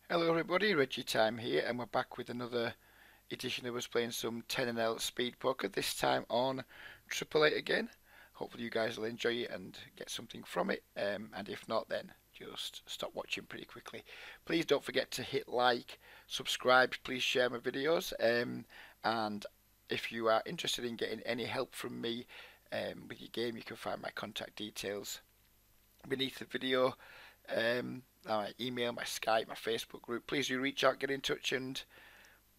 Hello everybody, Reggie Time here, and we're back with another edition of us playing some 10NL speed poker, this time on Triple Eight again. Hopefully you guys will enjoy it and get something from it, and if not then just stop watching pretty quickly. Please don't forget to hit like, subscribe, please share my videos, and if you are interested in getting any help from me with your game, you can find my contact details beneath the video. My email, my Skype, my Facebook group. Please do reach out, get in touch, and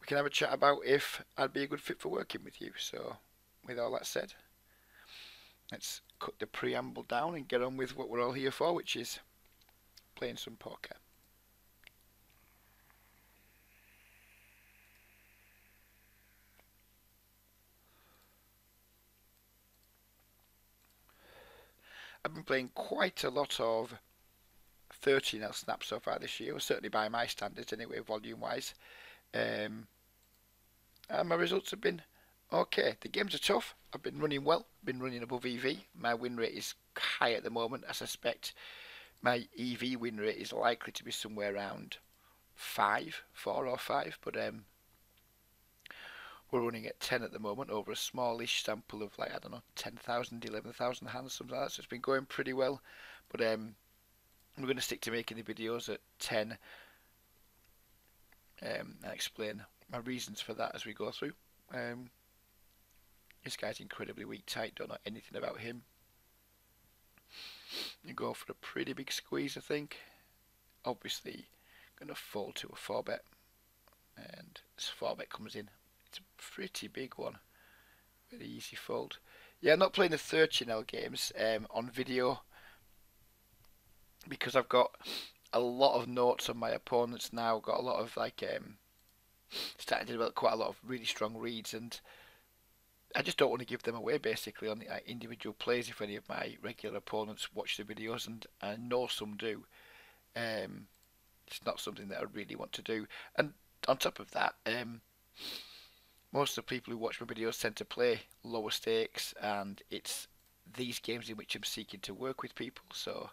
we can have a chat about if I'd be a good fit for working with you. So, with all that said, let's cut the preamble down and get on with what we're all here for, which is playing some poker. I've been playing quite a lot of 13L snaps so far this year, certainly by my standards anyway, volume-wise. And my results have been okay. The games are tough. I've been running well, been running above EV. My win rate is high at the moment. I suspect my EV win rate is likely to be somewhere around 4 or 5, but we're running at 10 at the moment over a smallish sample of, like, I don't know, 10,000, 11,000 hands, something like that. So it's been going pretty well, but we're going to stick to making the videos at 10 and explain my reasons for that as we go through. This guy's incredibly weak tight, don't know anything about him. You go for a pretty big squeeze, I think. Obviously going to fold to a 4-bet, and this 4-bet comes in. It's a pretty big one. Very easy fold. Yeah, I'm not playing the 13L games on video because I've got a lot of notes on my opponents now. Got a lot of starting to develop quite a lot of really strong reads, and I just don't want to give them away basically on the individual plays if any of my regular opponents watch the videos, and I know some do. It's not something that I really want to do. And on top of that, most of the people who watch my videos tend to play lower stakes, and it's these games in which I'm seeking to work with people. So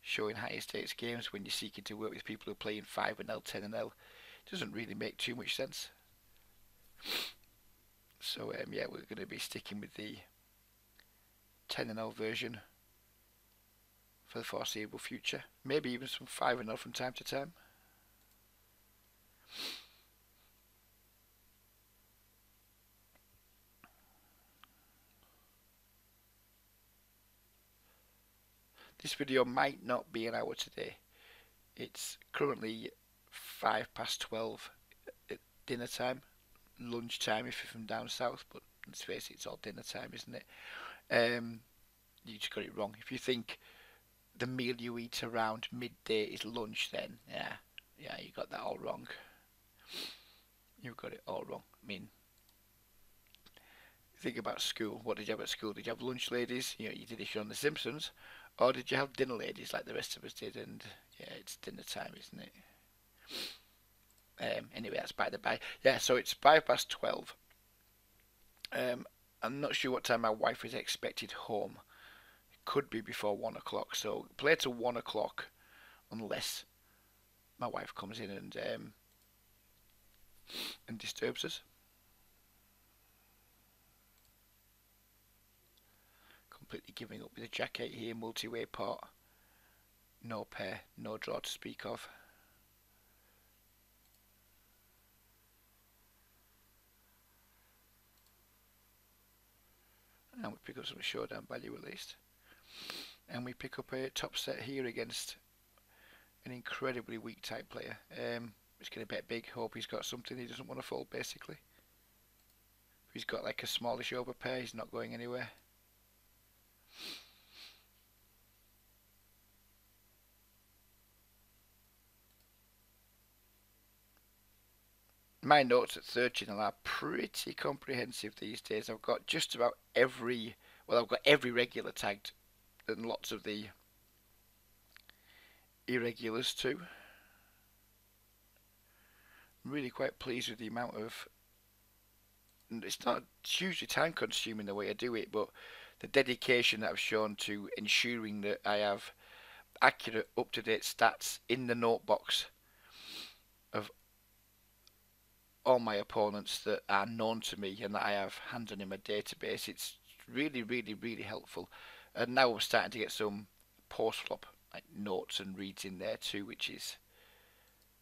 showing higher stakes games when you're seeking to work with people who are playing 5NL, 10NL doesn't really make too much sense. So yeah, we're going to be sticking with the 10NL version for the foreseeable future. Maybe even some 5NL from time to time. This video might not be an hour today. It's currently 12 at dinner time, lunch time if you're from down south, but let's face it, it's all dinner time, isn't it? You just got it wrong. If you think the meal you eat around midday is lunch, then yeah, you got that all wrong. You've got it all wrong. I mean, think about school. What did you have at school? Did you have lunch ladies? You know, you did if you're on The Simpsons, or did you have dinner ladies like the rest of us did? And yeah, it's dinner time, isn't it? Anyway, that's by the by. Yeah, so it's 12. I'm not sure what time my wife is expected home. It could be before 1 o'clock, so play till 1 o'clock unless my wife comes in and disturbs us. Completely giving up with a jack 8 here, multi-way pot. No pair, no draw to speak of. And we pick up some showdown value at least. And we pick up a top set here against an incredibly weak type player. He's going to bet big, hope he's got something he doesn't want to fold basically. If he's got like a smallish overpair, he's not going anywhere. My notes at 13 are pretty comprehensive these days. I've got just about every, well, I've got every regular tagged and lots of the irregulars too. I'm really quite pleased with the amount of, it's not hugely time consuming the way I do it, but the dedication that I've shown to ensuring that I have accurate, up-to-date stats in the note box of all my opponents that are known to me and that I have hands on in my database. It's really, really, really helpful. And now we're starting to get some post-flop like notes and reads in there too, which is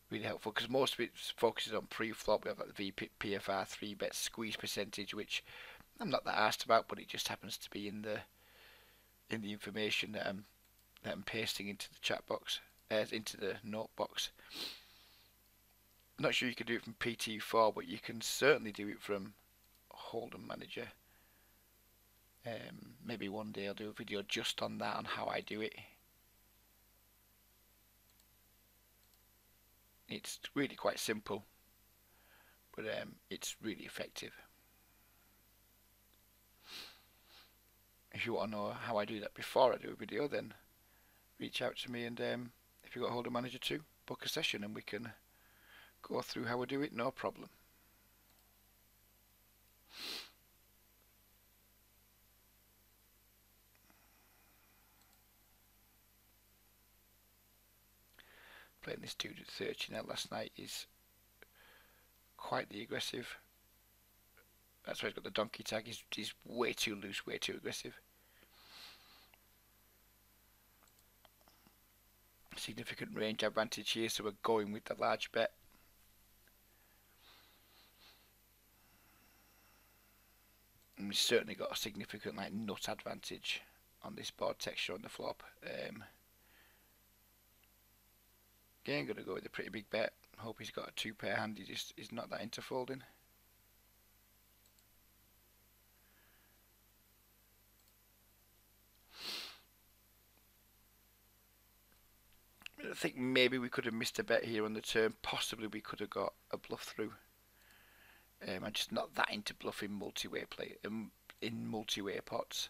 really helpful because most of it focuses on pre-flop. We have like the PFR 3-bet squeeze percentage, which I'm not that asked about, but it just happens to be in the information that I'm pasting into the chat box, into the note box. I'm not sure you can do it from PT4, but you can certainly do it from Hold'em Manager. Maybe one day I'll do a video just on that, on how I do it. It's really quite simple, but it's really effective. If you want to know how I do that before I do a video, then reach out to me, and if you've got Hold'em Manager 2, book a session and we can go through how I do it, no problem. Playing this dude at 13L last night is quite the aggressive. That's why he's got the donkey tag. He's way too loose, way too aggressive. Significant range advantage here, so we're going with the large bet. And we've certainly got a significant like nut advantage on this board texture on the flop. Again, going to go with a pretty big bet. Hope he's got a 2-pair hand. He just is not that into folding. I think maybe we could have missed a bet here on the turn. Possibly we could have got a bluff through. I'm just not that into bluffing multi-way play in multi-way pots.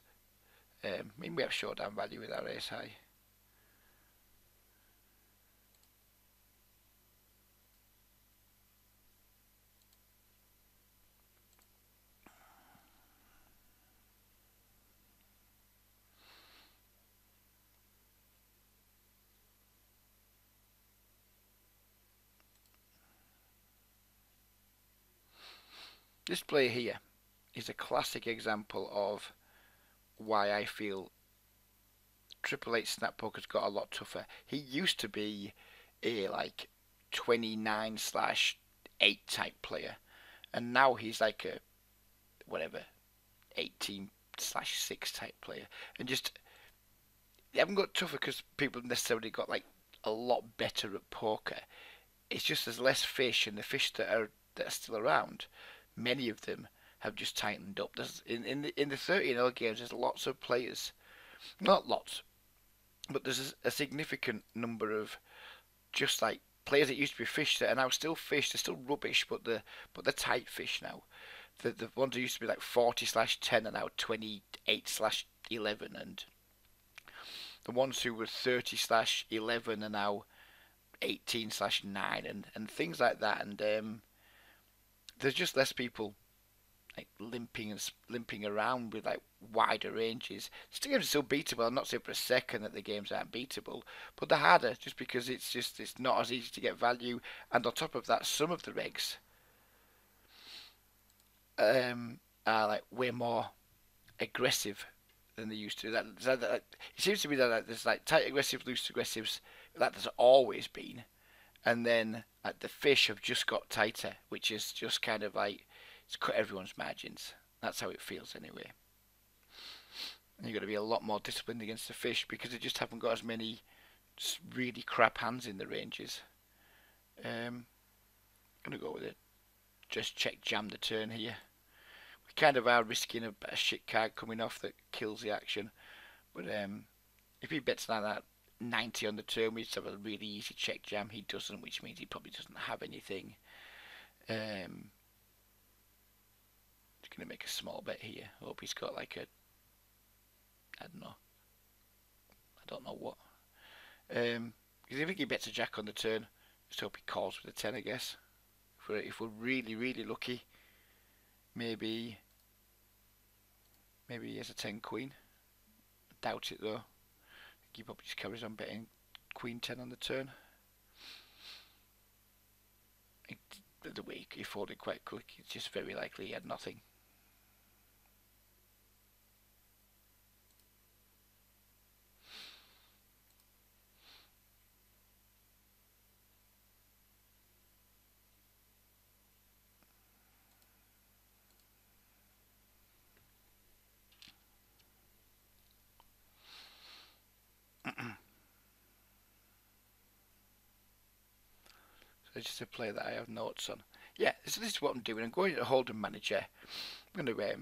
I mean, we have showdown value with our ace high. This play here is a classic example of why I feel Triple H Snap Poker's got a lot tougher. He used to be a like 29/8 type player, and now he's like a whatever 18/6 type player, and just they haven't got tougher because people necessarily got like a lot better at poker. It's just there's less fish, and the fish that are still around, many of them have just tightened up. There's in the 13L games, there's lots of players, not lots, but there's a significant number of just like players that used to be fish that are now still fish. They're still rubbish, but they're tight fish now. The ones that used to be like 40/10 are now 28/11, and the ones who were 30/11 are now 18/9, and things like that. And there's just less people like limping around with like wider ranges. The games are still beatable. I'm not saying for a second that the games aren't beatable, but they're harder just because it's not as easy to get value. And on top of that, some of the regs are like way more aggressive than they used to. It seems to be that there's like tight aggressive, loose aggressives. That there's always been, and then like the fish have just got tighter, which is just kind of like it's cut everyone's margins. That's how it feels anyway. And you've got to be a lot more disciplined against the fish because they just haven't got as many really crap hands in the ranges. I'm gonna go with it. Just check jam the turn here. We kind of are risking a shit card coming off that kills the action, but if he bets like that 90 on the turn, we just have a really easy check jam. He doesn't, which means he probably doesn't have anything. Just gonna make a small bet here. Hope he's got like a, I don't know what. Because if he bets a jack on the turn, just hope he calls with a 10, I guess. If we're really, really lucky, maybe he has a 10 queen. I doubt it though. He probably just carries on betting queen 10 on the turn. the way he folded quite quick, it's just very likely he had nothing. So just a play that I have notes on. Yeah, so this is what I'm doing. I'm going to Hold'em Manager. I'm going to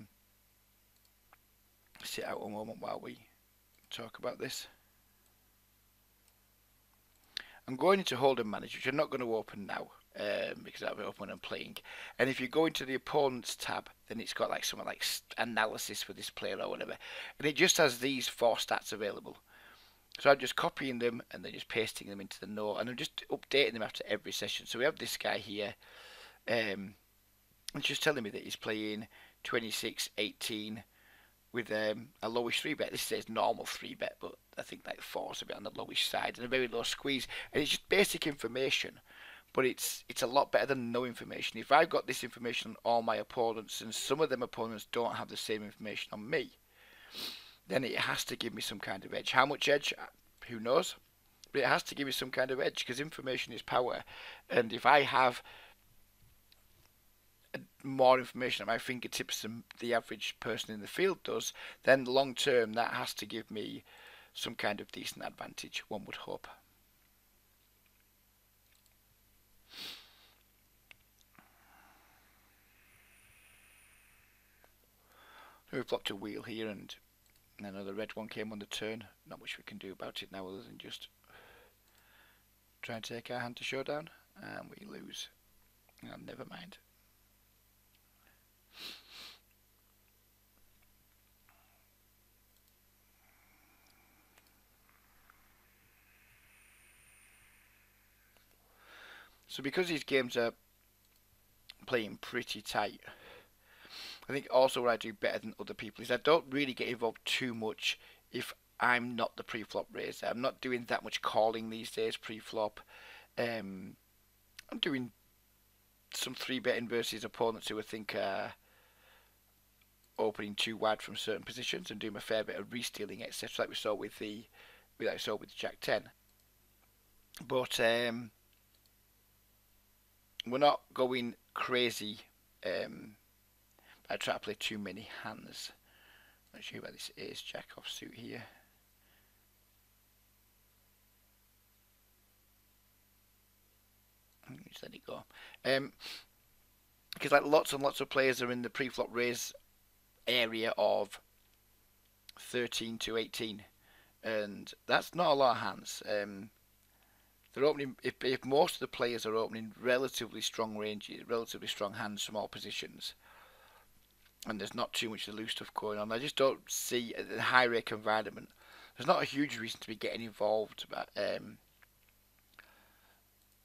sit out a moment while we talk about this. I'm going into Hold'em Manager, which I'm not going to open now because I'll be open when I'm playing. And if you go into the Opponents tab, then it's got like something like Analysis for this player or whatever. And it just has these 4 stats available. So I'm just copying them and then just pasting them into the note, and I'm just updating them after every session. So we have this guy here, it's just telling me that he's playing 26-18 with a lowish 3-bet. This says normal 3-bet, but I think like 4 is a bit on the lowish side, and a very low squeeze. And it's just basic information, but it's a lot better than no information. If I've got this information on all my opponents, and some of them opponents don't have the same information on me, then it has to give me some kind of edge. How much edge? Who knows? But it has to give me some kind of edge, because information is power. And if I have more information at my fingertips than the average person in the field does, then long term that has to give me some kind of decent advantage, one would hope. So we've blocked a wheel here, and another red one came on the turn. Not much we can do about it now other than just try and take our hand to showdown, and we lose. Oh, never mind. So because these games are playing pretty tight, I think also what I do better than other people is I don't really get involved too much if I'm not the pre-flop raiser. I'm not doing that much calling these days pre-flop. I'm doing some 3-betting versus opponents who I think are opening too wide from certain positions, and doing a fair bit of re-stealing, etc., like we saw with the Jack 10. But we're not going crazy. I try to play too many hands. Not sure about this ace jack offsuit here. Just let it go. Because like lots and lots of players are in the pre-flop raise area of 13 to 18, and that's not a lot of hands. They're opening. If most of the players are opening relatively strong ranges, relatively strong hands from all positions, and there's not too much of the loose stuff going on, I just don't see a high rake environment. There's not a huge reason to be getting involved by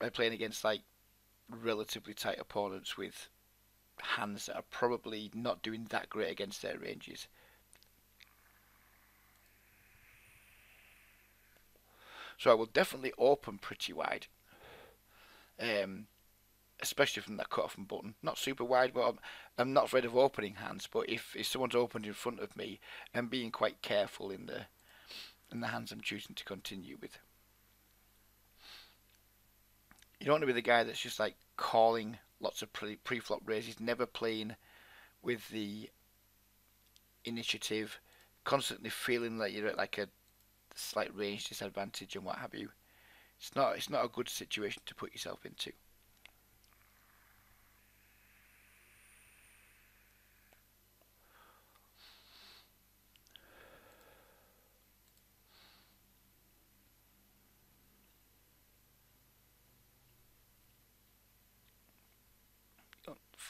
playing against like relatively tight opponents with hands that are probably not doing that great against their ranges. So I will definitely open pretty wide, especially from that cut-off and button. Not super wide, but I'm not afraid of opening hands. But if someone's opened in front of me, I'm being quite careful in the hands I'm choosing to continue with. You don't want to be the guy that's just like calling lots of pre-flop raises, never playing with the initiative, constantly feeling like you're at like a slight range disadvantage and what have you. It's not a good situation to put yourself into.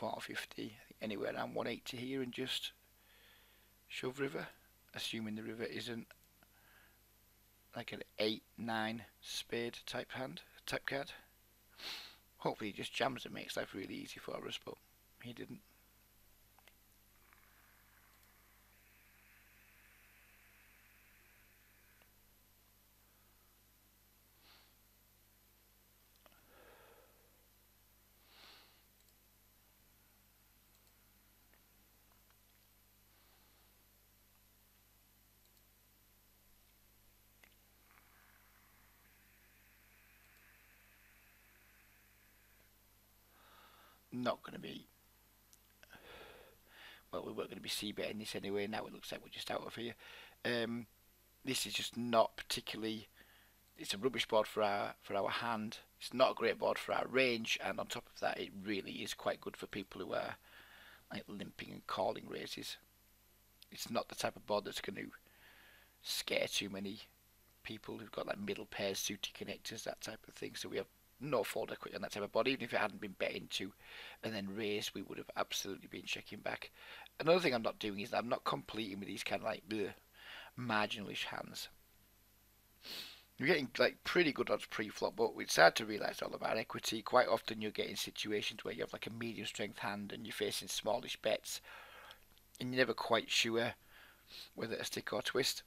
$450, I think anywhere around 180 here, and just shove river, assuming the river isn't like an 8-9 spade type card. Hopefully he just jams and makes life really easy for us, but he didn't. not going to be, well, we weren't going to be c-betting this anyway. Now it looks like we're just out of here. This is just not particularly. It's a rubbish board for our hand. It's not a great board for our range, and on top of that, it really is quite good for people who are like limping and calling raises. It's not the type of board that's going to scare too many people who've got like middle pairs, suited connectors, that type of thing. So we have no fold equity on that type of board. Even if it hadn't been bet into and then raised, we would have absolutely been checking back. Another thing I'm not doing is that I'm not completing with these kind of like marginalish hands. You're getting like pretty good odds pre-flop, but it's hard to realise all about equity. Quite often you're getting situations where you have like a medium strength hand and you're facing smallish bets, and you're never quite sure whether to stick or twist.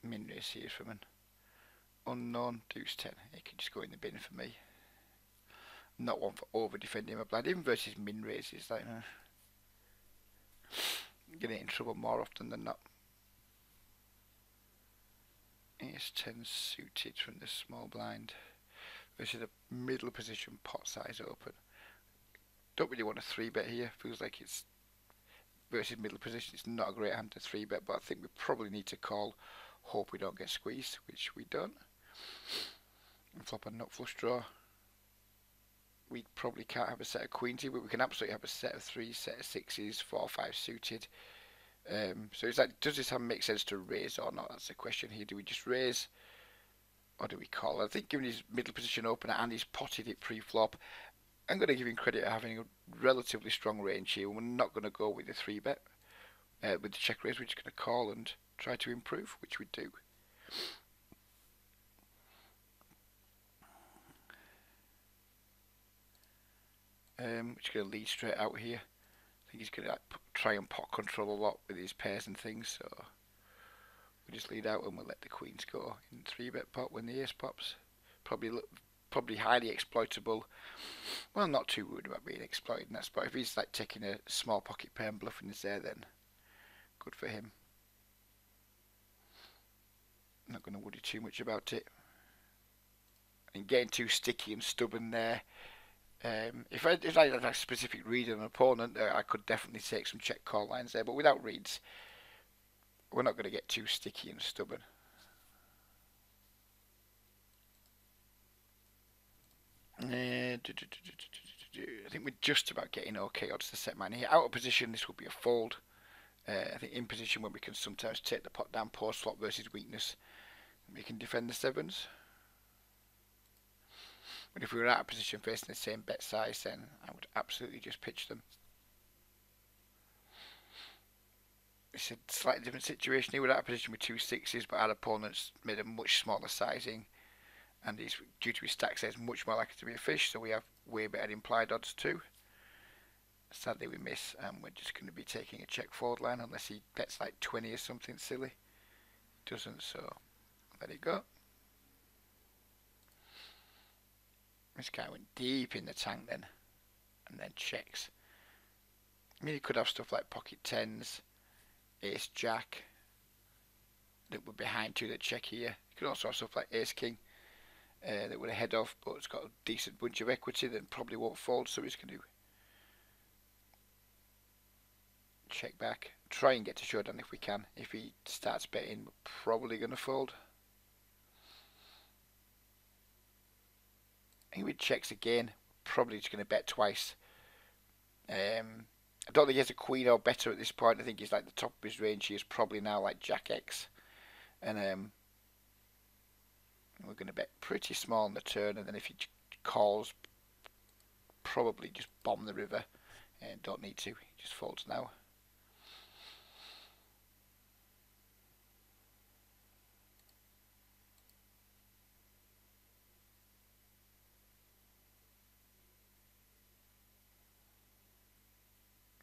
Min raise here from an unknown deuce 10. It can just go in the bin for me. Not one for over defending my blind, even versus min raises. Like, getting in trouble more often than not. Ace 10 suited from the small blind versus a middle position pot size open. Don't really want a 3-bet here. Feels like it's versus middle position. It's not a great hand to 3-bet, but I think we probably need to call. Hope we don't get squeezed, which we don't. And flop a nut flush draw. We probably can't have a set of queens here, but we can absolutely have a set of 3s, set of 6s, 4, 5 suited. So it's like, does this hand make sense to raise or not? That's the question here. Do we just raise or do we call? I think given his middle position opener and he's potted it pre-flop, I'm going to give him credit for having a relatively strong range here. We're not going to go with the 3-bet. With the check raise, we're just going to call and try to improve, which we do. Just going to lead straight out here. I think he's going to try and pot control a lot with his pairs and things, so we just lead out and we'll let the queens go in 3-bet pot when the ace pops. Probably highly exploitable. Well, I'm not too worried about being exploited in that spot. If he's like taking a small pocket pair and bluffing us there, then good for him. I'm not going to worry too much about it. And getting too sticky and stubborn there. If I had a specific read on an opponent, I could definitely take some check call lines there. But without reads, we're not going to get too sticky and stubborn. I think we're just about getting okay odds to set mine here. Out of position, this will be a fold. I think in position when we can sometimes take the pot down post flop versus weakness, we can defend the 7s. But if we were out of position facing the same bet size, then I would absolutely just pitch them. It's a slightly different situation here. We're out of position with 2 6s, but our opponent's made a much smaller sizing, and he's, due to his stack size, much more likely to be a fish, so we have way better implied odds too. Sadly we miss, and we're just going to be taking a check forward line unless he bets like 20 or something silly. Doesn't, so let it go. This guy went deep in the tank then, and then checks. I mean, he could have stuff like pocket 10s, ace jack, that we're behind to that check here. You can also have stuff like Ace King that we're ahead of, but it's got a decent bunch of equity that probably won't fold, so he's going to check back, try and get to showdown if we can. If he starts betting, we're probably going to fold. I think if he checks again, probably just going to bet twice. I don't think he has a queen or better at this point. I think he's like the top of his range. He is probably now like Jack X, and we're going to bet pretty small on the turn, and then if he calls, probably just bomb the river. And don't need to. He just folds now.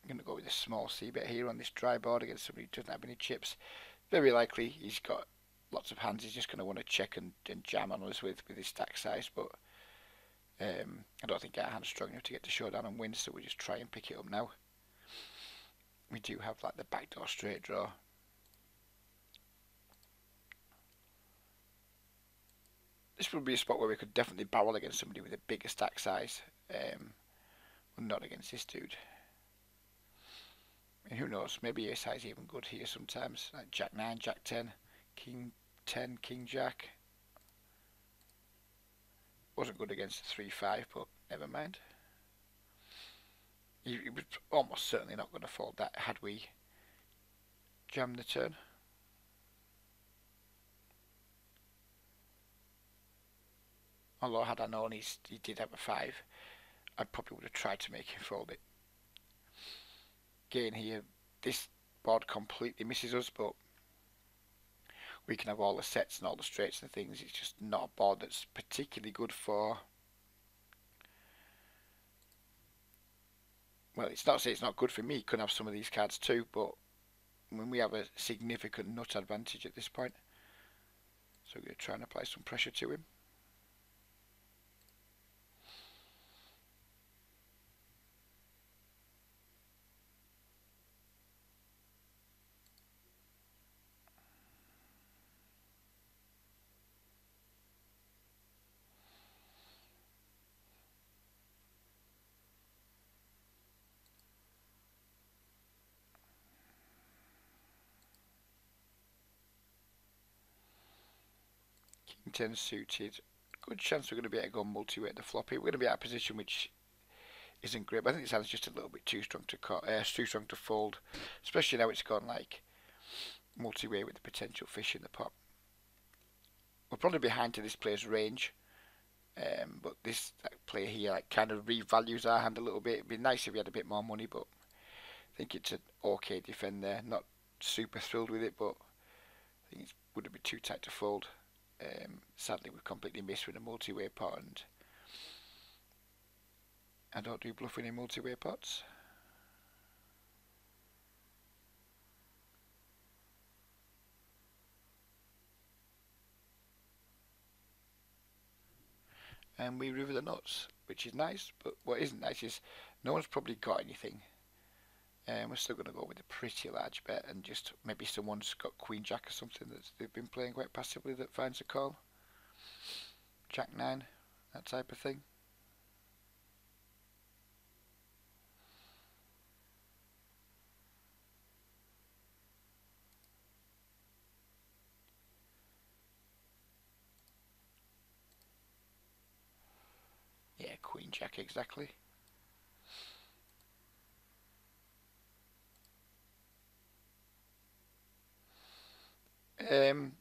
I'm going to go with a small C bet here on this dry board against somebody who doesn't have any chips. Very likely he's got lots of hands. He's just going to want to check and jam on us with his stack size, but I don't think our hand's strong enough to get to showdown and win, so we just try and pick it up now. We do have like the backdoor straight draw. This would be a spot where we could definitely barrel against somebody with a bigger stack size, but not against this dude. And who knows, maybe ace high is even good here sometimes, like Jack 9, Jack 10, King 10, King Jack. Wasn't good against the 3-5, but never mind. He was almost certainly not going to fold that had we jammed the turn. Although had I known he did have a 5, I probably would have tried to make him fold it. Again here, this board completely misses us, but we can have all the sets and all the straights and things. It's just not a board that's particularly good for... Well, it's not to say it's not good for me. Could have some of these cards too, but when we have a significant nut advantage at this point. So we're going to try and apply some pressure to him. King 10 suited. Good chance we're going to be able to go multi-way at the floppy. We're going to be at a position which isn't great, but I think this hand's just a little bit too strong to fold, especially now it's gone like multi-way with the potential fish in the pot. We're probably behind to this player's range, but this player here like kind of revalues our hand a little bit. It'd be nice if we had a bit more money, but I think it's an okay defend there. Not super thrilled with it, but I think it would have been too tight to fold. Sadly, we've completely missed with a multi-way pot, and I don't do bluffing in multi-way pots. And we river the nuts, which is nice, but what isn't nice is no one's probably got anything. We're still going to go with a pretty large bet, and just maybe someone's got Queen Jack or something that they've been playing quite passively that finds a call. Jack 9, that type of thing. Yeah, Queen Jack exactly.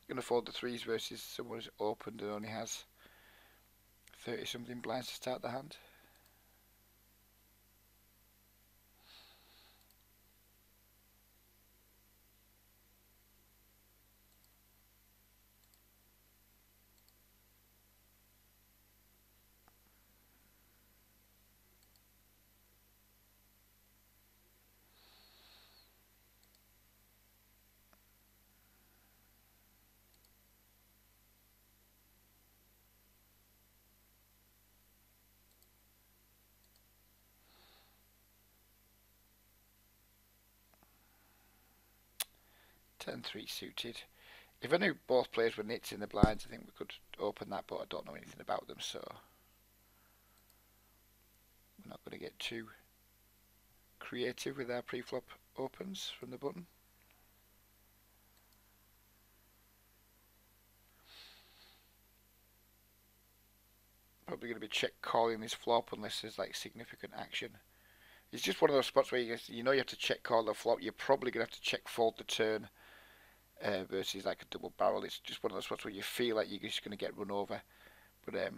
Gonna fold the threes versus someone who's opened and only has 30 something blinds to start the hand. Turn 3 suited. If I knew both players were nits in the blinds, I think we could open that, but I don't know anything about them, so we're not going to get too creative with our pre-flop opens from the button. Probably going to be check calling this flop unless there's like significant action. It's just one of those spots where you know you have to check call the flop. You're probably going to have to check fold the turn versus like a double barrel. It's just one of those spots where you feel like you're just going to get run over. But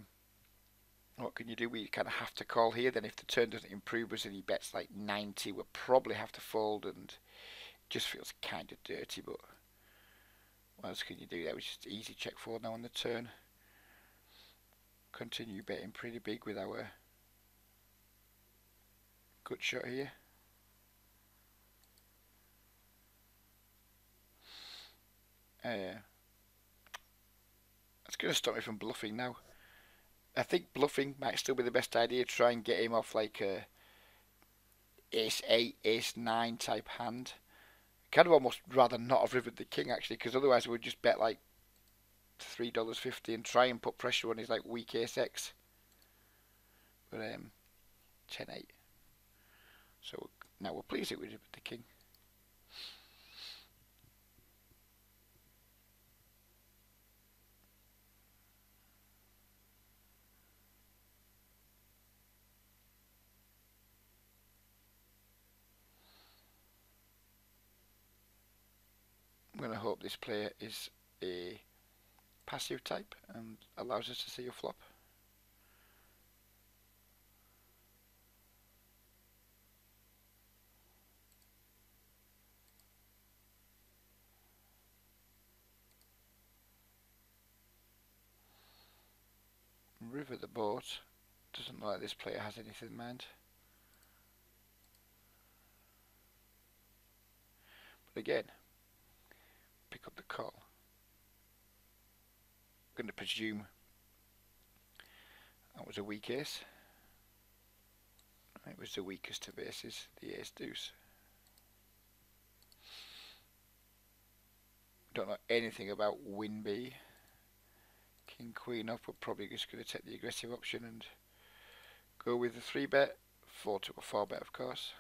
what can you do? We kind of have to call here. Then if the turn doesn't improve us and he bets like 90, we'll probably have to fold, and it just feels kind of dirty. But what else can you do? That was just easy check fold now on the turn. Continue betting pretty big with our gut shot here. That's going to stop me from bluffing now. I think bluffing might still be the best idea. Try and get him off like a ace 8, ace 9 type hand. Kind of almost rather not have rivered the king actually, because otherwise we would just bet like $3.50 and try and put pressure on his like weak ace X. But 10-8. So now we're pleased that we rivered the king. I'm going to hope this player is a passive type and allows us to see a flop. River the board. Doesn't look like this player has anything in mind. But again, pick up the call. I'm going to presume that was a weak ace. It was the weakest of aces, the ace deuce. Don't know anything about win B. King queen off. We're probably just going to take the aggressive option and go with the 3-bet. 4 to a 4-bet, of course.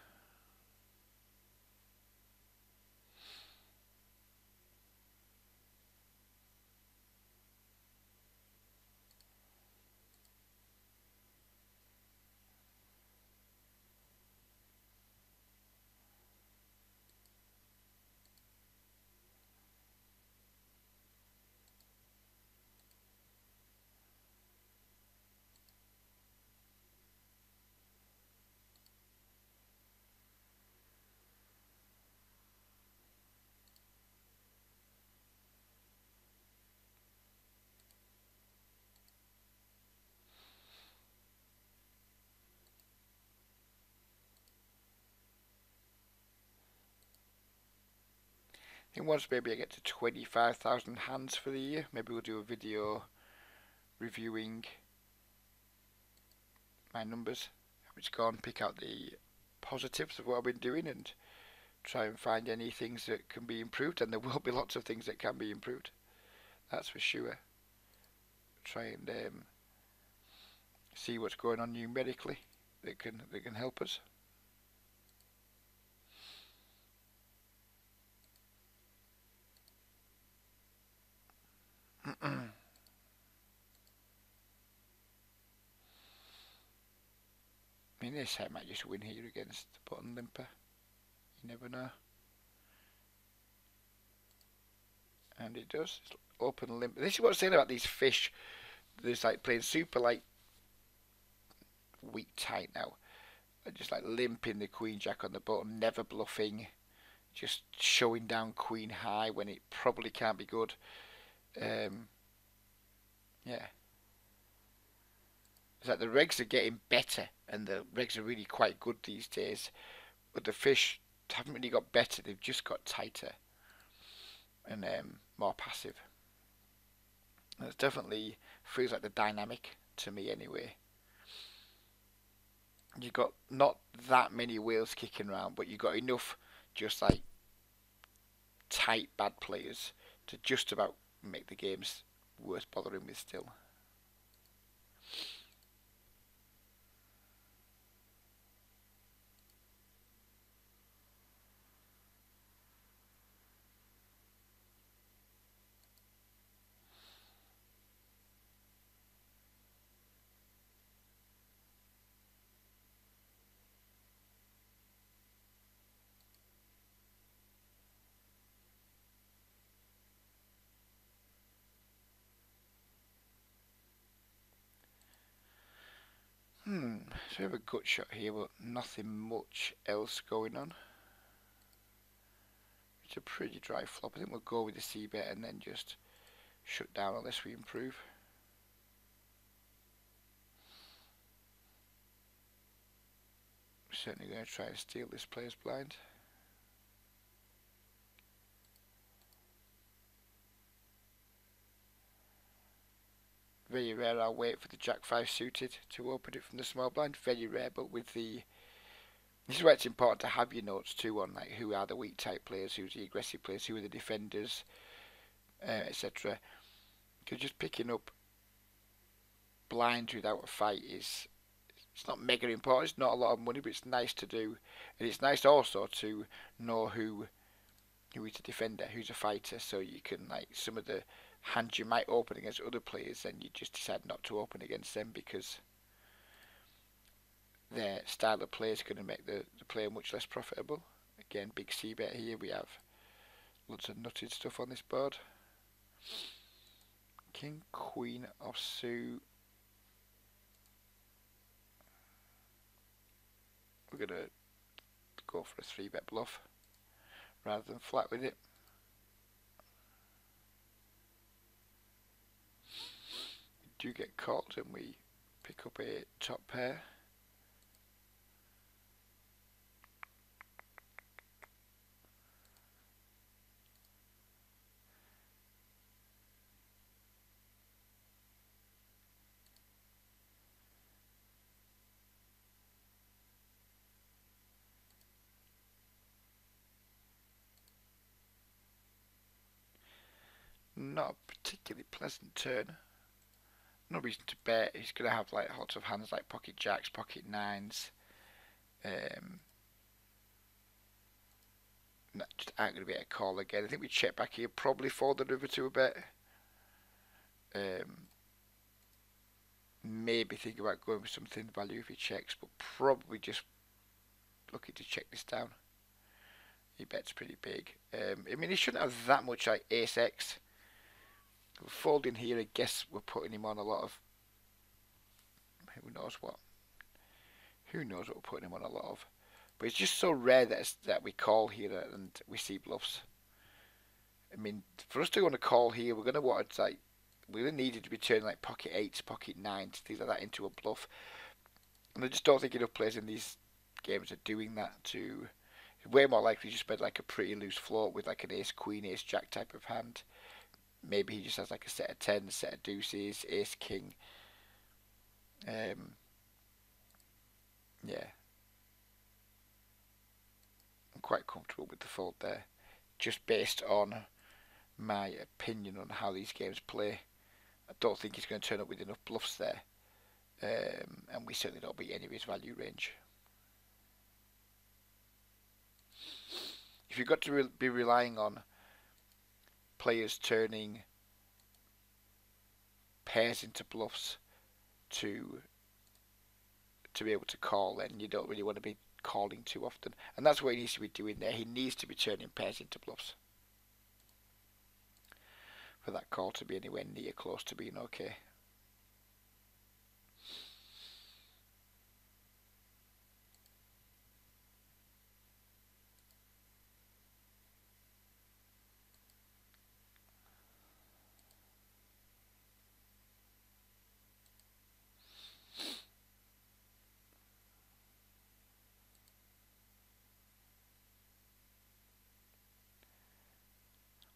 I think once maybe I get to 25,000 hands for the year, maybe we'll do a video reviewing my numbers. Which go and pick out the positives of what I've been doing and try and find any things that can be improved, and there will be lots of things that can be improved, that's for sure. Try and see what's going on numerically that can help us. I mean, this I might just win here against the button limper. You never know. And it does. It's open limp. This is what I'm saying about these fish. There's like playing super like weak tight now. Just like limping the queen jack on the button, never bluffing, just showing down queen high when it probably can't be good. Yeah. It's like the regs are getting better, and the regs are really quite good these days. But the fish haven't really got better, they've just got tighter and more passive. And it definitely feels like the dynamic to me anyway. You've got not that many wheels kicking around, but you've got enough just like tight bad players to just about make the games worth bothering with still. So we have a gut shot here, but nothing much else going on. It's a pretty dry flop. I think we'll go with the c-bet and then just shut down unless we improve. We're certainly going to try and steal this player's blind. Very rare I'll wait for the Jack 5 suited to open it from the small blind. Very rare, but with the... This is why it's important to have your notes too on like who are the weak type players, who's the aggressive players, who are the defenders, etc. Because just picking up blinds without a fight is... It's not mega important, it's not a lot of money, but it's nice to do. And it's nice also to know who is a defender, who's a fighter, so you can, like, some of the hands you might open against other players, then you just decide not to open against them because their style of play is going to make the player much less profitable. Again, big c-bet here. We have lots of nutted stuff on this board. King, queen of suit. We're going to go for a 3-bet bluff rather than flat with it. We do get called and we pick up a top pair. Not a particularly pleasant turn. No reason to bet. He's going to have like lots of hands like pocket jacks, pocket nines. Just aren't going to be a call again. I think we check back here, probably fold the river to a bet. Maybe think about going with something value if he checks, but probably just looking to check this down. He bets pretty big. I mean, he shouldn't have that much like ace x. We're folding here. I guess we're putting him on a lot of who knows what. Who knows what we're putting him on a lot of. But it's just so rare that we call here and we see bluffs. I mean, for us to go on a call here, we're going to want to, like, we're going to need it to be turning like pocket 8s, pocket 9s, things like that into a bluff. And I just don't think enough players in these games are doing that. To way more likely just bet like a pretty loose float with like an ace queen, ace jack type of hand. Maybe he just has like a set of 10s, set of deuces, ace king. Yeah. I'm quite comfortable with the fold there. Just based on my opinion on how these games play. I don't think he's going to turn up with enough bluffs there. And we certainly don't beat any of his value range. If you've got to be relying on players turning pairs into bluffs to be able to call, then you don't really want to be calling too often. And that's what he needs to be doing there. He needs to be turning pairs into bluffs for that call to be anywhere near close to being okay.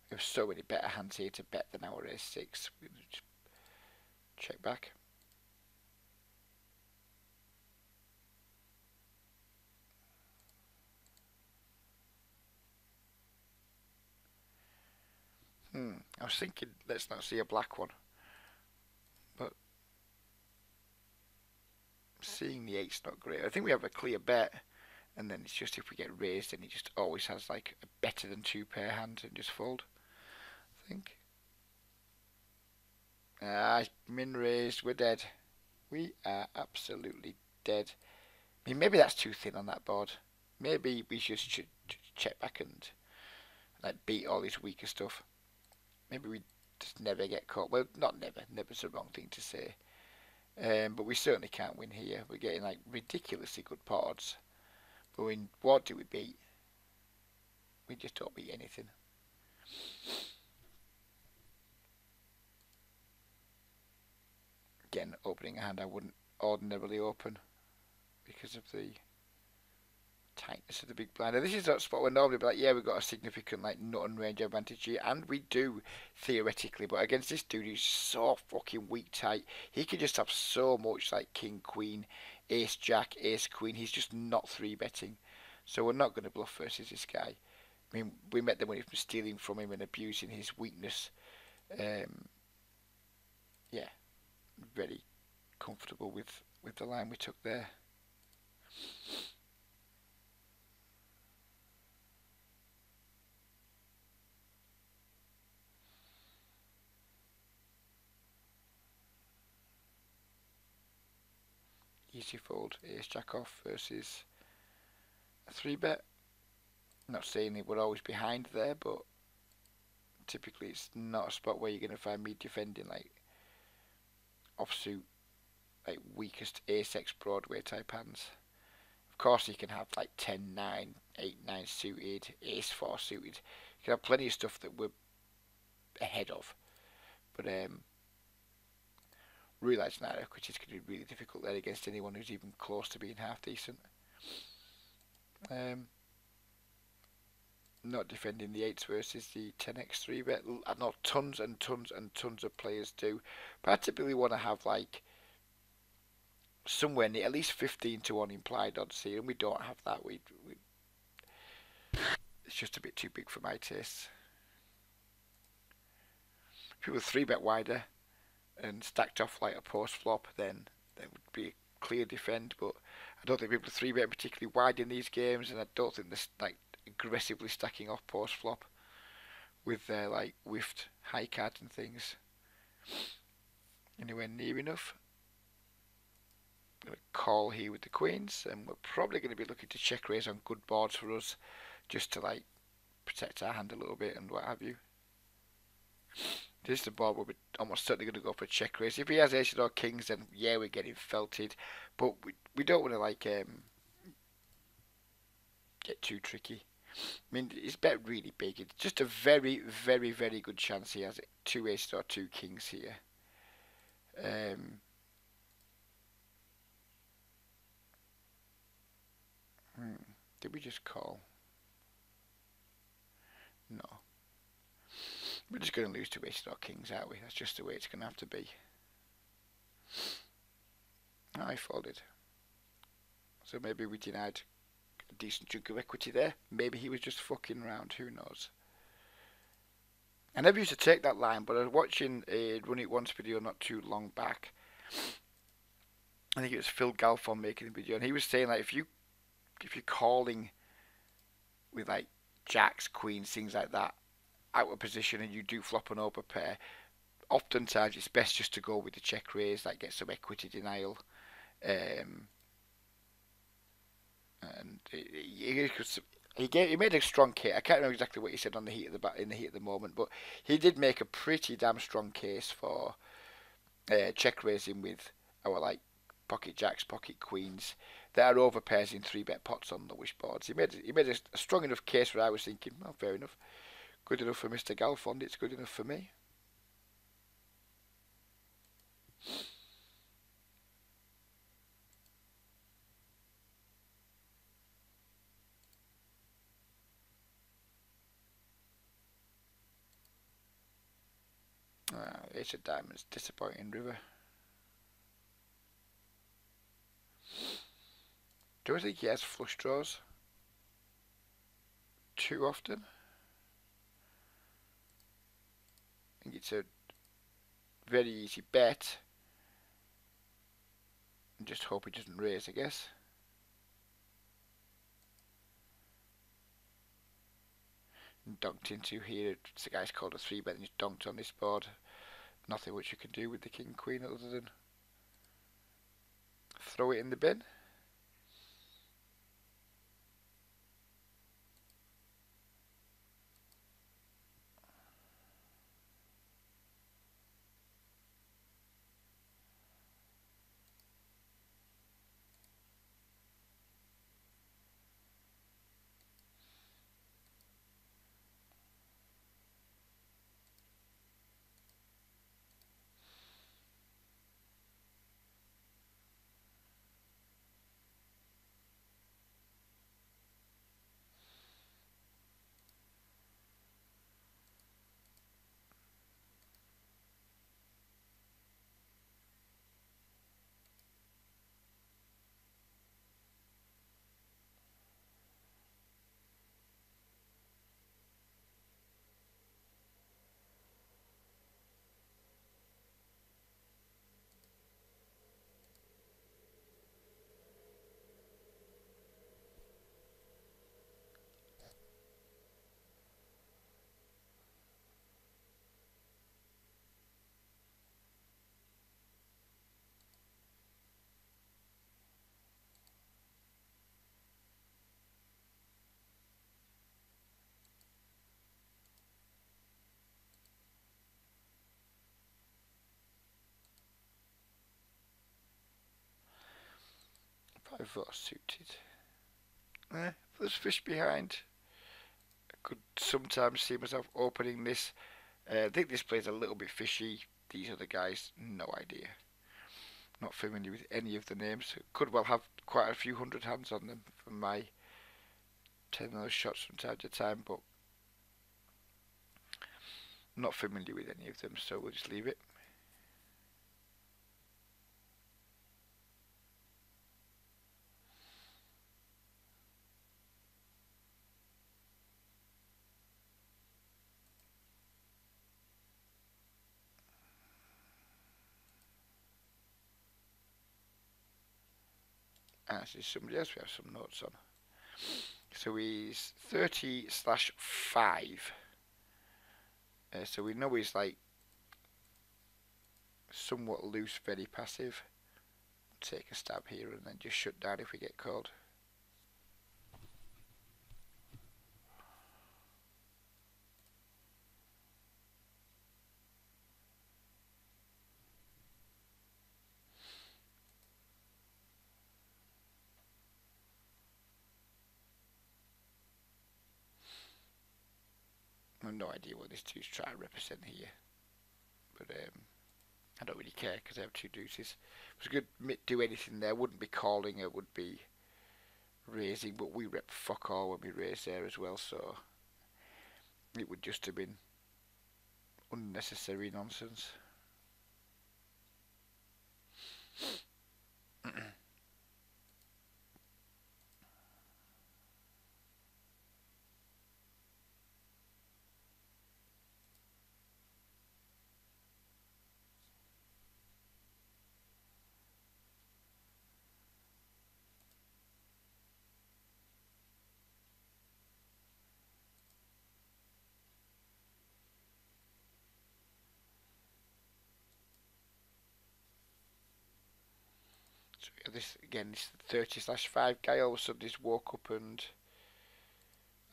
We have so many better hands here to bet than our ace 6. We're going to check back. I was thinking, let's not see a black one, but seeing the eight's not great. I think we have a clear bet, and then it's just if we get raised, then he just always has like a better than two pair hands and just fold. I think. Min raised, we're dead. We are absolutely dead. I mean, maybe that's too thin on that board. Maybe we just should check back and like beat all this weaker stuff. Maybe we just never get caught. Well, not never. Never's the wrong thing to say. But we certainly can't win here. We're getting like ridiculously good pods. But what do we beat? We just don't beat anything. Again, opening a hand I wouldn't ordinarily open because of the tightness of the big blind. And this is that spot where normally be like, yeah, we've got a significant like nut and range advantage here, and we do theoretically, but against this dude who's so fucking weak tight, he can just have so much like king, queen, ace, jack, ace, queen. He's just not three betting, so we're not going to bluff versus this guy. I mean, we met the money from stealing from him and abusing his weakness. Yeah, very comfortable with the line we took there. Easy fold, ace jack off versus a 3-bet. Not saying that we're always behind there, but typically it's not a spot where you're going to find me defending like offsuit, like weakest ace-x Broadway type hands. Of course you can have like 10-9, 8-9 suited, ace-4 suited. You can have plenty of stuff that we're ahead of. But realised now, which is going to be really difficult there against anyone who's even close to being half decent. Not defending the 8s versus the 10x 3-bet. I know tons and tons and tons of players do, but I typically want to have like somewhere near at least 15 to 1 implied odds here, and we don't have that. It's just a bit too big for my tastes. If it was 3-bet wider and stacked off like a post flop, then there would be a clear defend, but I don't think people 3-bet particularly wide in these games, and I don't think they're like aggressively stacking off post flop with their like whiffed high cards and things anywhere near enough. I'm going to call here with the queens, and we're probably going to be looking to check raise on good boards for us, just to like protect our hand a little bit and what have you. This is the board where we're almost certainly going to go for a check raise. If he has aces or kings, then yeah, we're getting felted, but we don't want to like get too tricky. I mean, it's bet really big. It's just a very, very, very good chance he has two aces or two kings here. Did we just call? No. We're just going to lose two aces or kings, aren't we? That's just the way it's going to have to be. I folded. So maybe we denied a decent chunk of equity there. Maybe he was just fucking around. Who knows? I never used to take that line, but I was watching a Run It Once video not too long back. I think it was Phil Galfond making the video, and he was saying like if you're calling with like jacks, queens, things like that, out of position, and you do flop an overpair, oftentimes it's best just to go with the check raise, like get some equity denial. And he made a strong case. I can't remember exactly what he said on the heat of the moment, but he did make a pretty damn strong case for check raising with our like pocket jacks, pocket queens that are overpairs in 3-bet pots on the wish boards. He made a strong enough case where I was thinking, well, fair enough. Good enough for Mr. Galfond, it's good enough for me. Ace of diamonds, disappointing river. Do I think he has flush draws too often? it's a very easy bet. And just hope it doesn't raise, I guess. And donked into here. It's the guy's called a 3-bet and just donked on this board. Nothing which you can do with the king queen other than throw it in the bin. Pivot suited. There's fish behind. I could sometimes see myself opening this. I think this plays a little bit fishy. These other guys, no idea. Not familiar with any of the names. Could well have quite a few hundred hands on them from my 10 of those shots from time to time, but not familiar with any of them, so we'll just leave it. This is somebody else we have some notes on. So he's 30/5. So we know he's like somewhat loose, very passive. Take a stab here and then just shut down if we get called. I have no idea what this two's trying to represent here, but I don't really care because I have two deuces. If it was good do anything there, wouldn't be calling, it would be raising, but we rep fuck all when we raise there as well, so it would just have been unnecessary nonsense. So this again, this 30/5 guy all of a sudden just woke up and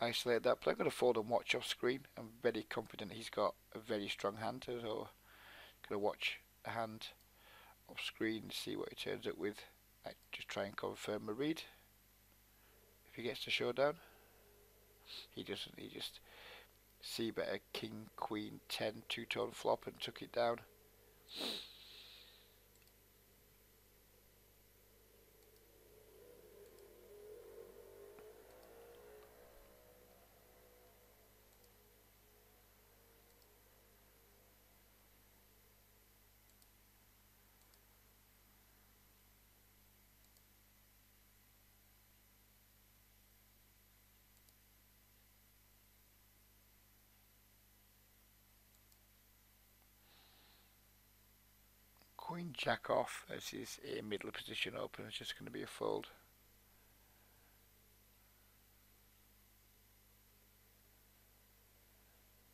isolated that play. I'm going to fold and watch off screen. I'm very confident he's got a very strong hand, so I'm going to watch a hand off screen and see what he turns up with. I just try and confirm a read. If he gets to showdown, he doesn't. He just see better king, queen, 10, two-tone flop and took it down. Jack off as is a middle position open. It's just going to be a fold.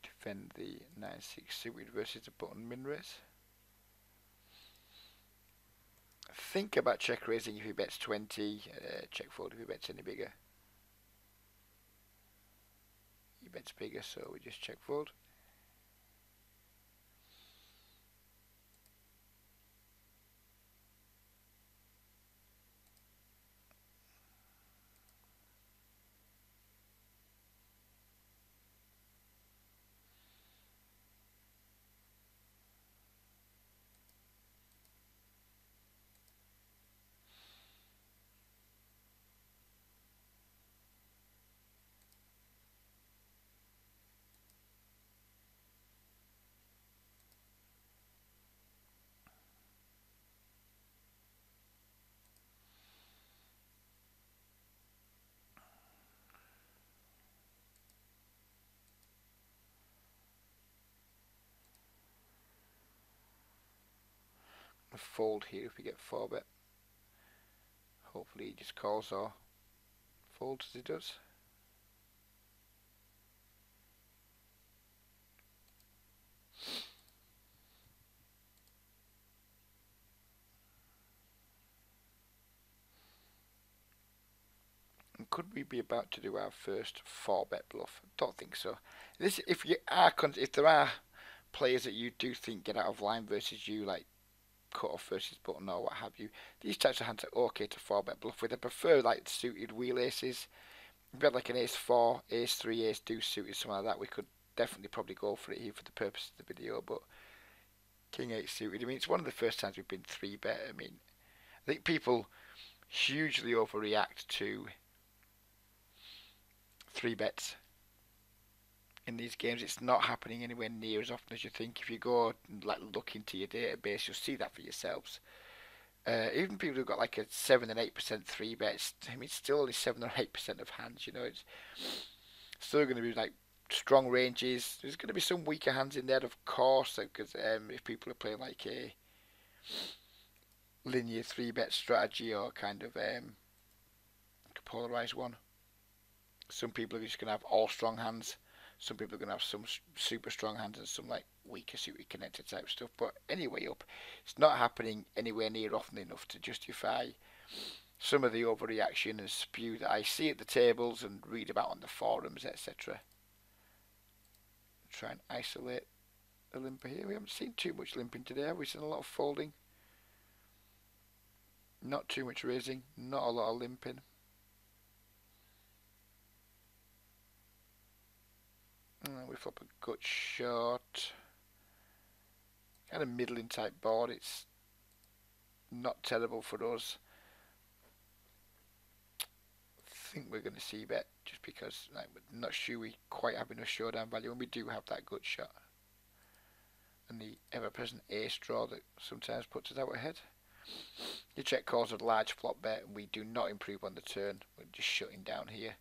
Defend the 9-6 suited versus the button min raise. Think about check raising if he bets 20, check fold if he bets any bigger. He bets bigger, so we just check fold. A fold here if we get 4-bet. Hopefully he just calls or folds as he does. And could we be about to do our first 4-bet bluff? Don't think so. This, if there are players that you do think get out of line versus you, like cut off versus button or what have you, these types of hands are okay to 4-bet bluff with. I prefer like suited wheel aces. If we had like an ace 4, ace 3, ace 2 suited, something like that, we could definitely probably go for it here for the purpose of the video. But king 8 suited, I mean, it's one of the first times we've been 3-bet. I mean, I think people hugely overreact to 3-bets in these games. It's not happening anywhere near as often as you think. If you go and like look into your database, you'll see that for yourselves. Even people who've got like a 7 and 8% 3-bets, I mean, still only 7 or 8% of hands. You know, it's still going to be like strong ranges. There's going to be some weaker hands in there, of course, because if people are playing like a linear 3-bet strategy or kind of a polarized one. Some people are just going to have all strong hands. Some people are going to have some super strong hands and some like weaker suited connected type stuff. But anyway, it's not happening anywhere near often enough to justify some of the overreaction and spew that I see at the tables and read about on the forums, etc. Try and isolate a limper here. We haven't seen too much limping today, have we? Seen a lot of folding. Not too much raising. Not a lot of limping. We flop a gut shot. Kind of middling type board. It's not terrible for us. I think we're going to see bet just because we're not sure we quite have enough showdown value, and we do have that gut shot and the ever-present ace draw that sometimes puts us out ahead. Your check calls a large flop bet, and we do not improve on the turn. We're just shutting down here.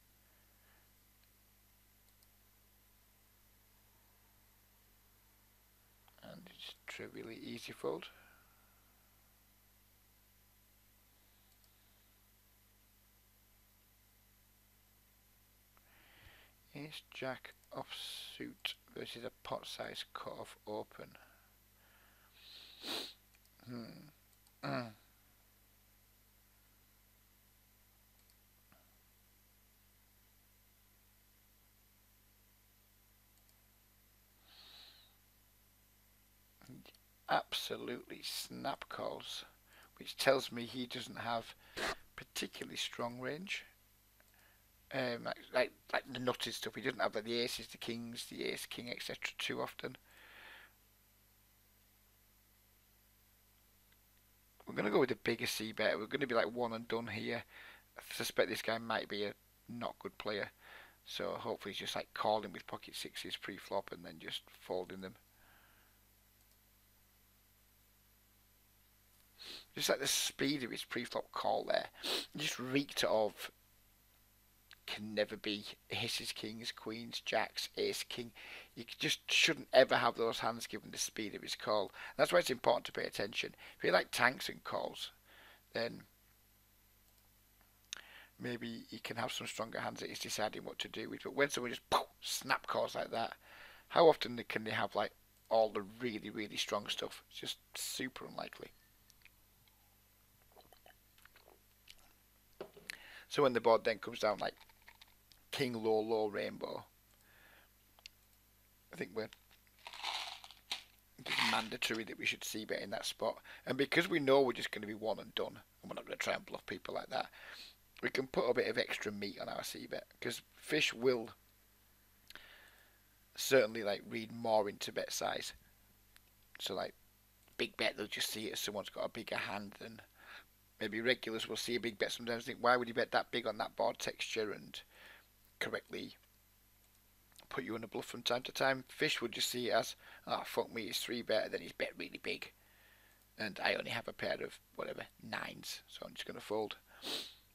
And it's trivially easy fold. Ace Jack offsuit versus a pot size cut off open. Absolutely snap calls, which tells me he doesn't have particularly strong range. Like the nutty stuff. He doesn't have like the aces, the kings, the ace, king, etc. too often. We're going to go with a bigger C bet. We're going to be like one and done here. I suspect this guy might be a not good player. So hopefully he's just like calling with pocket sixes pre-flop and then just folding them. Just like the speed of his pre-flop call there. Just reeked of can never be aces, kings, queens, jacks, ace, king. You just shouldn't ever have those hands given the speed of his call. That's why it's important to pay attention. If you like tanks and calls, then maybe he can have some stronger hands that he's deciding what to do with. But when someone just poof, snap calls like that, how often can they have like all the really, really strong stuff? It's just super unlikely. So when the board then comes down like king, low, low, rainbow, I think it's mandatory that we should c-bet in that spot. And because we know we're just going to be one and done, and we're not going to try and bluff people like that, we can put a bit of extra meat on our c-bet, because fish will certainly like read more into bet size. So like big bet, they'll just see it as someone's got a bigger hand than maybe regulars will see a big bet sometimes think, why would you bet that big on that board texture, and correctly put you in a bluff from time to time. Fish would just see it as, oh fuck me, he's 3-bet, then he's bet really big, and I only have a pair of whatever nines, so I'm just going to fold.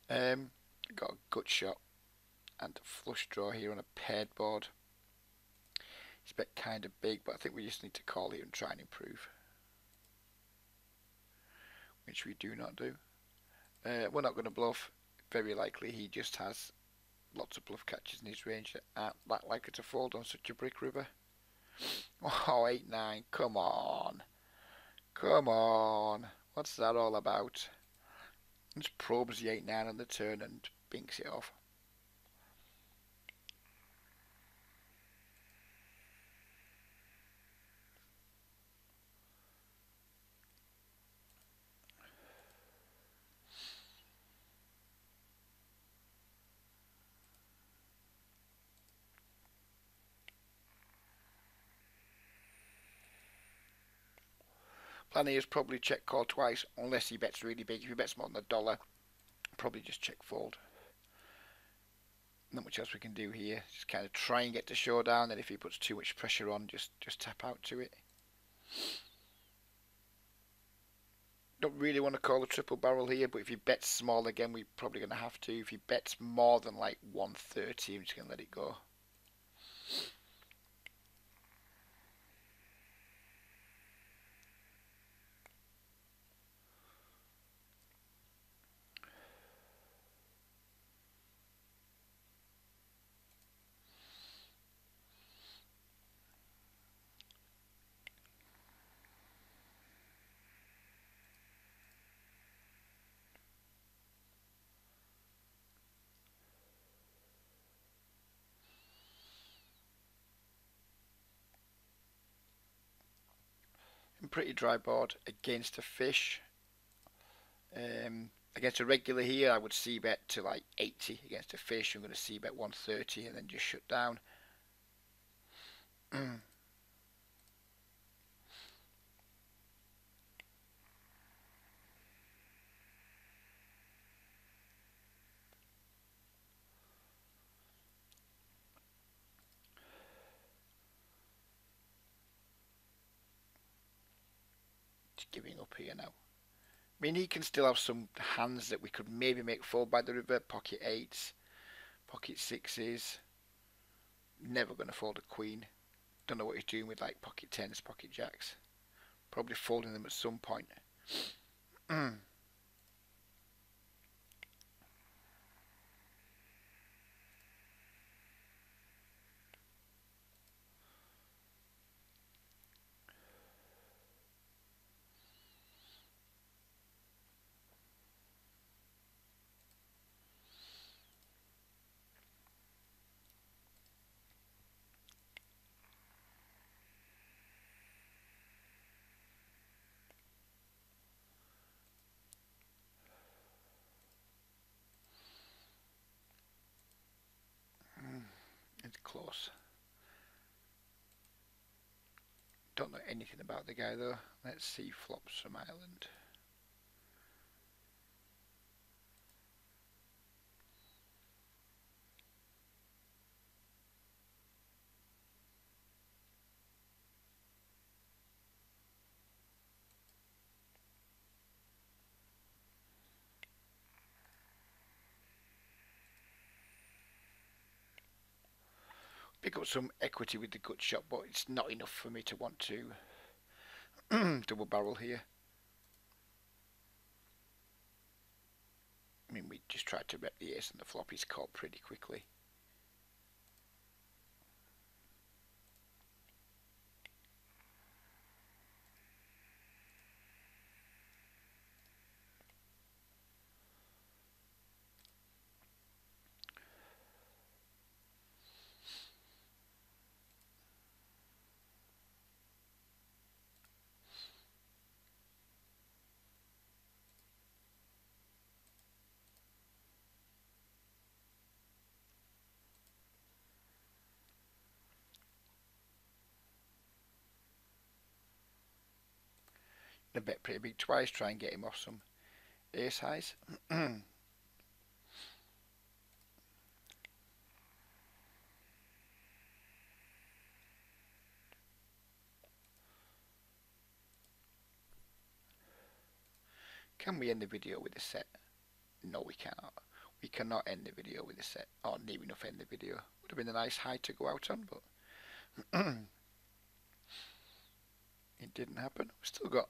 Got a gut shot and a flush draw here on a paired board. He's bet kind of big, but I think we just need to call here and try and improve, which we do not do. We're not going to bluff. Very likely he just has lots of bluff catches in his range that aren't that likely to fold on such a brick river. Oh, 8-9, come on. Come on. What's that all about? Just probes the 8-9 on the turn and binks it off. Plan here is probably check call twice, unless he bets really big. If he bets more than $1, probably just check fold. Not much else we can do here. Just kind of try and get to showdown, and if he puts too much pressure on, just tap out to it. Don't really want to call a triple barrel here, but if he bets small again, we're probably going to have to. If he bets more than like 130, I'm just going to let it go. Pretty dry board against a fish. Against a regular here, I would c-bet to like 80. Against a fish, I'm going to c-bet 130 and then just shut down. Just giving up here now. I mean, he can still have some hands that we could maybe make fold by the river. Pocket 8s, pocket 6s. Never going to fold a queen. Don't know what he's doing with like pocket 10s, pocket jacks. Probably folding them at some point. It's close. Don't know anything about the guy though. Let's see flops from Ireland. pick up some equity with the gut shot, but it's not enough for me to want to double barrel here. I mean, we just tried to rep the ace and the flop is caught pretty quickly. I bet pretty big twice, try and get him off some ace highs. Can we end the video with a set? No, we cannot. We cannot end the video with a set, or near enough end the video. Would have been a nice high to go out on, but it didn't happen. We've still got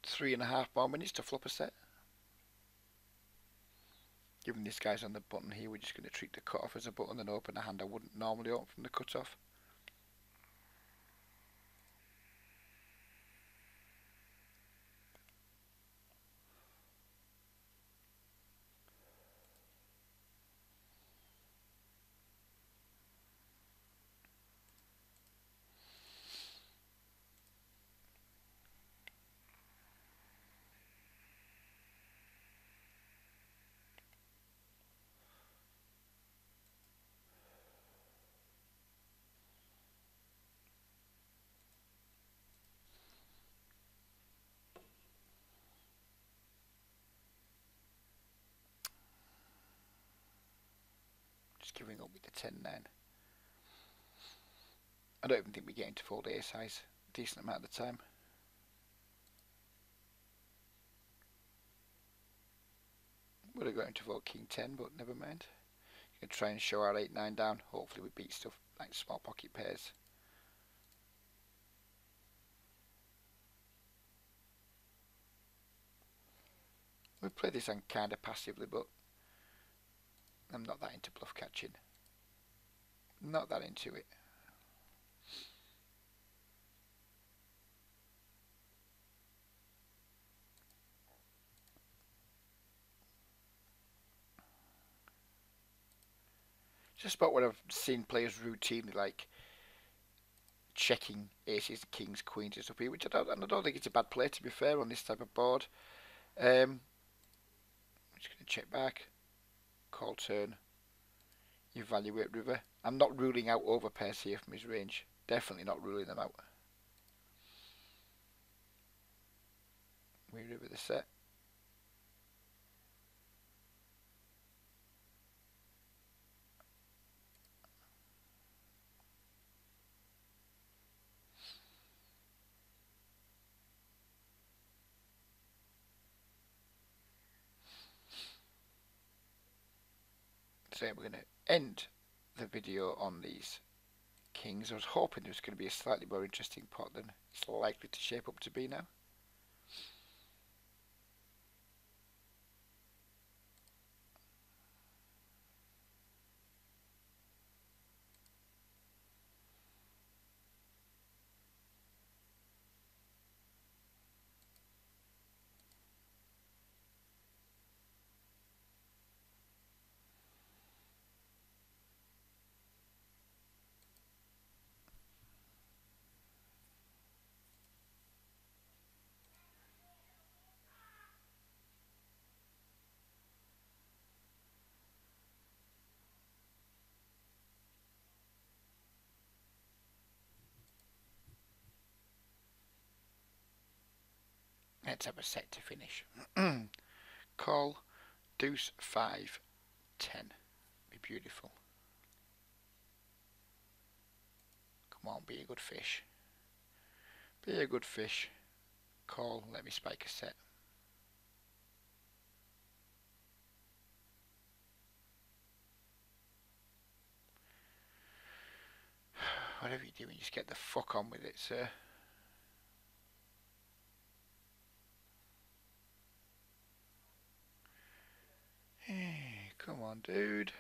3.5 more minutes to flop a set. Given this guy's on the button here, we're just going to treat the cutoff as a button and open a hand I wouldn't normally open from the cutoff. Just giving up with the 10-9. I don't even think we're getting to fold ace highs a decent amount of the time. Would have got to vote king 10, but never mind. Gonna try and show our 8-9 down. Hopefully we beat stuff like small pocket pairs. We play this hand kind of passively, but I'm not that into bluff catching. Not that into it. Just about what I've seen players routinely like checking aces, kings, queens and stuff here, which I don't think it's a bad play to be fair on this type of board. I'm just going to check back, call turn, evaluate river. I'm not ruling out overpairs here from his range. Definitely not ruling them out. We river the set. So we're going to end the video on these kings. I was hoping there was going to be a slightly more interesting pot than it's likely to shape up to be now. Let's have a set to finish. Call, deuce, 5, 10. Be beautiful. Come on, be a good fish. Be a good fish. Call, let me spike a set. Whatever you're doing, just get the fuck on with it, sir. Hey, come on, dude.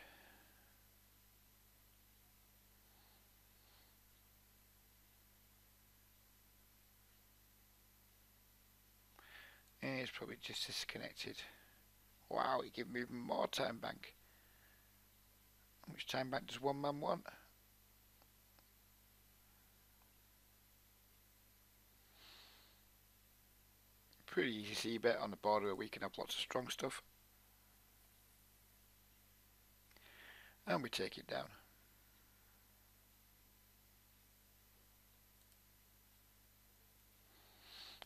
It's probably just disconnected. Wow, he gave me even more time bank. How much time bank does one man want? Pretty easy c-bet on the border where we can have lots of strong stuff. And we take it down.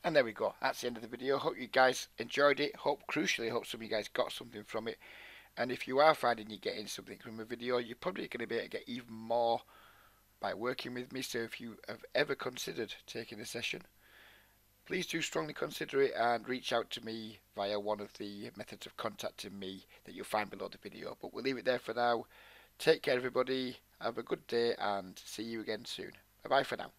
And there we go. That's the end of the video. Hope you guys enjoyed it. Crucially, hope some of you guys got something from it. And if you are finding you're getting something from a video, you're probably going to be able to get even more by working with me. So if you have ever considered taking a session, please do strongly consider it and reach out to me via one of the methods of contacting me that you'll find below the video. But we'll leave it there for now. Take care, everybody. Have a good day and see you again soon. Bye bye for now.